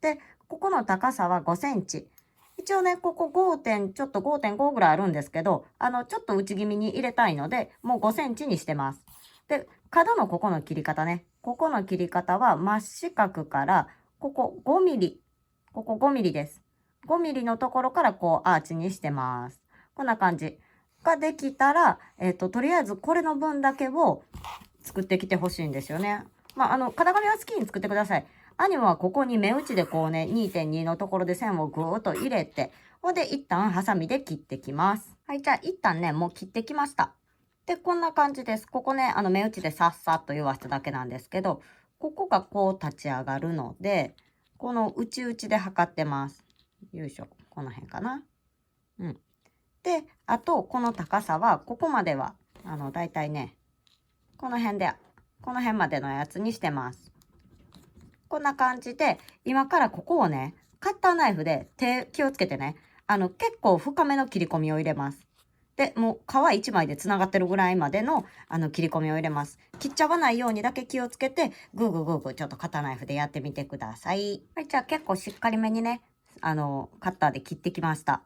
で、ここの高さは5センチ。一応ね、ここ5点、ちょっと 5.5 ぐらいあるんですけど、ちょっと内気味に入れたいので、もう5センチにしてます。で、角のここの切り方ね。ここの切り方は真四角から、ここ5ミリ。ここ5ミリです。5ミリのところからこうアーチにしてます。こんな感じ。ができたら、とりあえずこれの分だけを作ってきてほしいんですよね。まあ、型紙は好きに作ってください。アニメはここに目打ちでこうね、2.2 のところで線をぐーっと入れて、ほんで一旦ハサミで切ってきます。はい、じゃあ一旦ね、もう切ってきました。で、こんな感じです。ここね、目打ちでさっさっと言わしただけなんですけど、ここがこう立ち上がるので、この内々で測ってます。よいしょ。この辺かな。うん。で、あと、この高さは、ここまでは、だいたいね、この辺で、この辺までのやつにしてます。こんな感じで、今からここをね、カッターナイフで気をつけてね、結構深めの切り込みを入れます。で、もう皮一枚で繋がってるぐらいまでの、切り込みを入れます。切っちゃわないようにだけ気をつけて、グーグーグーグーちょっとカッターナイフでやってみてください。はい、じゃあ結構しっかりめにね、カッターで切ってきました。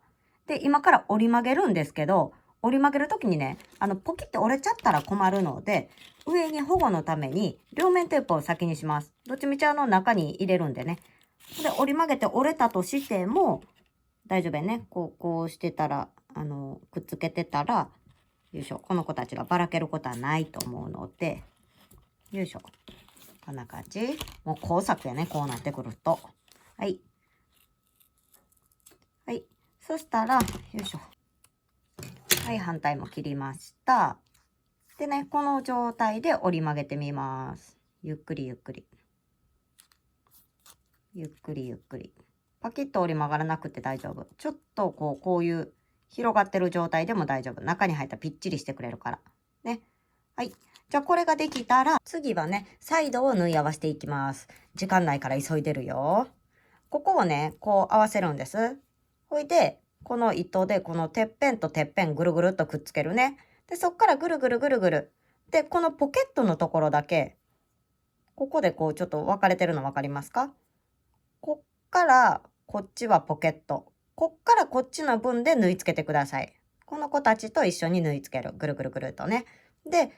で、今から折り曲げるんですけど、折り曲げるときにね、ポキって折れちゃったら困るので、上に保護のために両面テープを先にします。どっちみち中に入れるんでね。で、折り曲げて折れたとしても大丈夫やね。こうしてたら、くっつけてたら、よいしょ。この子たちがばらけることはないと思うので、よいしょ。こんな感じ。もう工作やね。こうなってくると。はい。はい。そしたら、よいしょ。はい、反対も切りました。でね、この状態で折り曲げてみます。ゆっくりゆっくり。ゆっくりゆっくり。パキッと折り曲がらなくて大丈夫。ちょっとこういう広がってる状態でも大丈夫。中に入ったらぴっちりしてくれるから。ね。はい。じゃあこれができたら、次はね、サイドを縫い合わせていきます。時間ないから急いでるよ。ここをね、こう合わせるんです。ほいで、この糸でこのてっぺんとてっぺんぐるぐるっとくっつけるね。で、そっからぐるぐるぐるぐる。で、このポケットのところだけ、ここでこうちょっと分かれてるの分かりますか？こっからこっちはポケット。こっからこっちの分で縫い付けてください。この子たちと一緒に縫い付ける。ぐるぐるぐるっとね。で、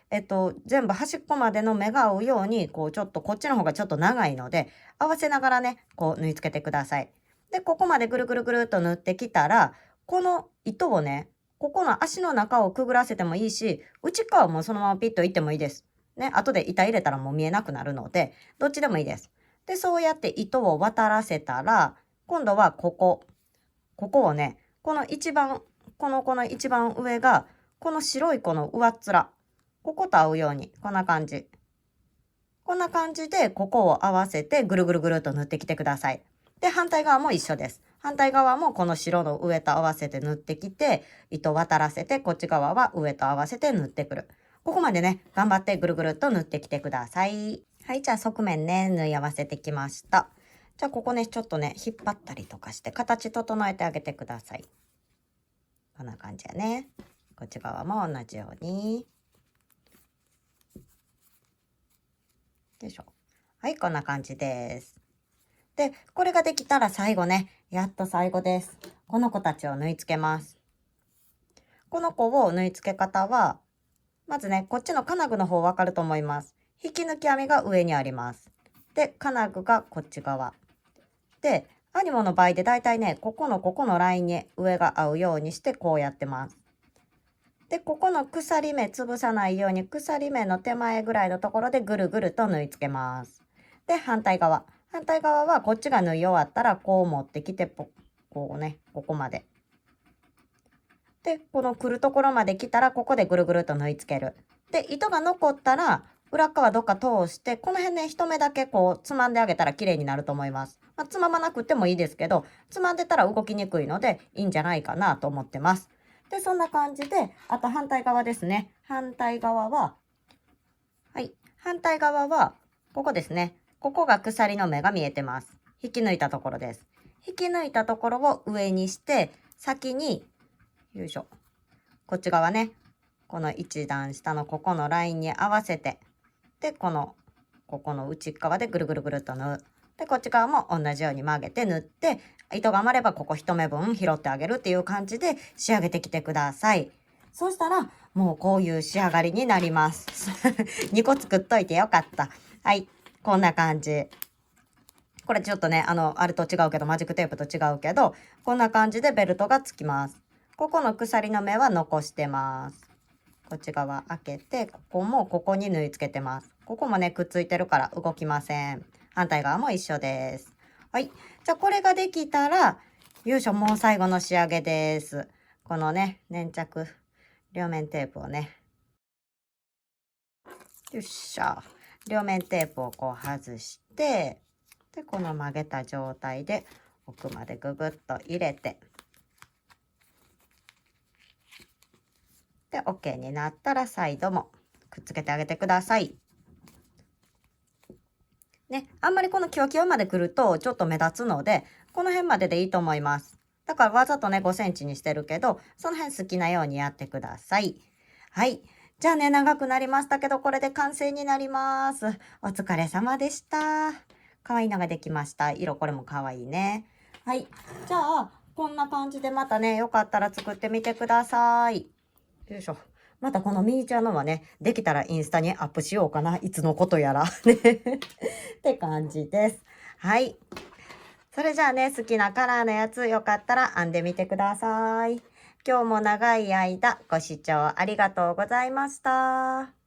全部端っこまでの目が合うように、こうちょっとこっちの方がちょっと長いので、合わせながらね、こう縫い付けてください。で、ここまでぐるぐるぐるっと縫ってきたら、この糸をね、ここの足の中をくぐらせてもいいし、内側もそのままピッといってもいいです。ね、後で板入れたらもう見えなくなるので、どっちでもいいです。で、そうやって糸を渡らせたら、今度はここをね、この一番上が、この白いこの上っ面、ここと合うように、こんな感じ。こんな感じで、ここを合わせてぐるぐるぐるっと塗ってきてください。で、反対側も一緒です。反対側もこの白の上と合わせて塗ってきて、糸渡らせて、こっち側は上と合わせて塗ってくる。ここまでね、頑張ってぐるぐるっと塗ってきてください。はい、じゃあ側面ね、縫い合わせてきました。じゃあここね、ちょっとね、引っ張ったりとかして形整えてあげてください。こんな感じやね。こっち側も同じように。よいしょ。はい、こんな感じです。で、これができたら最後ね、やっと最後です。この子たちを縫い付けます。この子を縫い付け方は、まずね、こっちの金具の方わかると思います。引き抜き編みが上にあります。で、金具がこっち側。で、アニモの場合でだいたいね、ここのラインに上が合うようにしてこうやってます。で、ここの鎖目潰さないように鎖目の手前ぐらいのところでぐるぐると縫い付けます。で、反対側はこっちが縫い終わったらこう持ってきてこうね、ここまで。で、この来るところまで来たらここでぐるぐると縫い付ける。で、糸が残ったら裏側どっか通して、この辺ね、一目だけこうつまんであげたら綺麗になると思います。まあ、つままなくてもいいですけど、つまんでたら動きにくいのでいいんじゃないかなと思ってます。で、そんな感じで、あと反対側ですね。反対側は、ここですね。ここが鎖の目が見えてます。引き抜いたところです。引き抜いたところを上にして、先に、よいしょ。こっち側ね。この一段下のここのラインに合わせて、で、ここの内側でぐるぐるぐるっと縫う。で、こっち側も同じように曲げて縫って、糸が余ればここ一目分拾ってあげるっていう感じで仕上げてきてください。そうしたら、もうこういう仕上がりになります。2個作っといてよかった。はい。こんな感じ。これちょっとね、あれと違うけど、マジックテープと違うけど、こんな感じでベルトがつきます。ここの鎖の目は残してます。こっち側開けて、ここもここに縫い付けてます。ここもね、くっついてるから動きません。反対側も一緒です。はい。じゃあこれができたら、よいしょ、もう最後の仕上げです。このね、粘着、両面テープをね、よっしゃ。両面テープをこう外して、で、この曲げた状態で奥までぐぐっと入れて、で、OK になったらサイドもくっつけてあげてください。ね、あんまりこのキワキワまで来るとちょっと目立つので、この辺まででいいと思います。だからわざとね、5センチにしてるけど、その辺好きなようにやってください。はい。じゃあね、長くなりましたけど、これで完成になります。お疲れ様でした。可愛いのができました。色これも可愛いね。はい。じゃあ、こんな感じでまたね、よかったら作ってみてください。よいしょ。またこのミニチュアのはね、できたらインスタにアップしようかな。いつのことやら。ねって感じです。はい。それじゃあね、好きなカラーのやつよかったら編んでみてください。今日も長い間ご視聴ありがとうございました。